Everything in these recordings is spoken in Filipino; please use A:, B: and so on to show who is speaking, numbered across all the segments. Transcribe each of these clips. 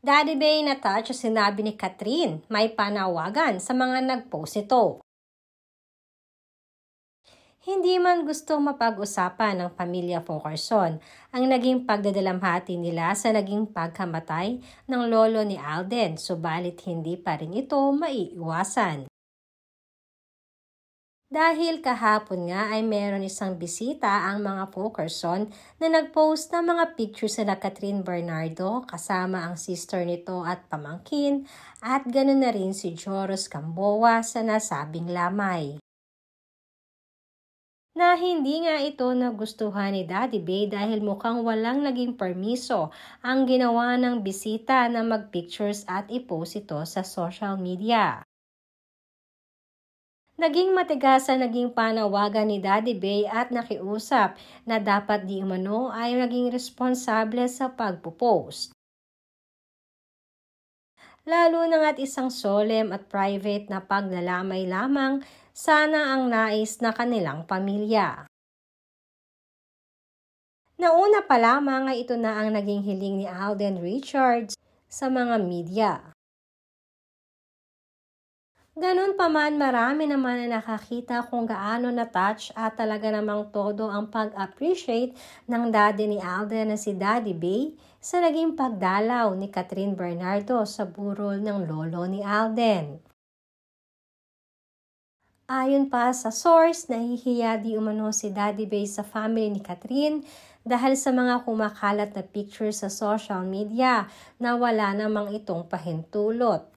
A: Daddy Bay na touch sinabi ni Catherine, may panawagan sa mga nag-post ito. Hindi man gusto mapag-usapan ng pamilya Fulkerson ang naging pagdadalamhati nila sa naging pagkamatay ng lolo ni Alden, subalit hindi pa rin ito maiiwasan. Dahil kahapon nga ay meron isang bisita ang mga Fulkerson na nag-post ng mga pictures nila Catherine Bernardo kasama ang sister nito at pamangkin at ganoon na rin si Joros Gamboa sa nasabing lamay. Na hindi nga ito nagustuhan ni Daddy Bay dahil mukhang walang naging permiso ang ginawa ng bisita na mag-pictures at i-post ito sa social media. Naging matigas ang naging panawagan ni Daddy Bay at nakiusap na dapat di umano ay naging responsable sa pagpo-post. Lalo na nga't isang solemn at private na paglalamay lamang sana ang nais na kanilang pamilya. Nauna pa lamang ay ito na ang naging hiling ni Alden Richards sa mga media. Ganun pa man, marami naman na nakakita kung gaano na-touch at talaga namang todo ang pag-appreciate ng daddy ni Alden na si Daddy Bay sa naging pagdalaw ni Catherine Bernardo sa burol ng lolo ni Alden. Ayon pa sa source, nahihiya di umano si Daddy Bay sa family ni Catherine dahil sa mga kumakalat na pictures sa social media na wala namang itong pahintulot.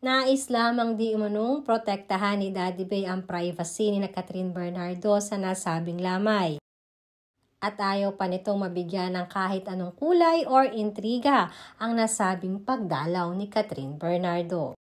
A: Nais lamang di umanong protektahan ni Daddy Bay ang privacy ni Catherine Bernardo sa nasabing lamay. At ayaw pa nitong mabigyan ng kahit anong kulay or intriga ang nasabing pagdalaw ni Catherine Bernardo.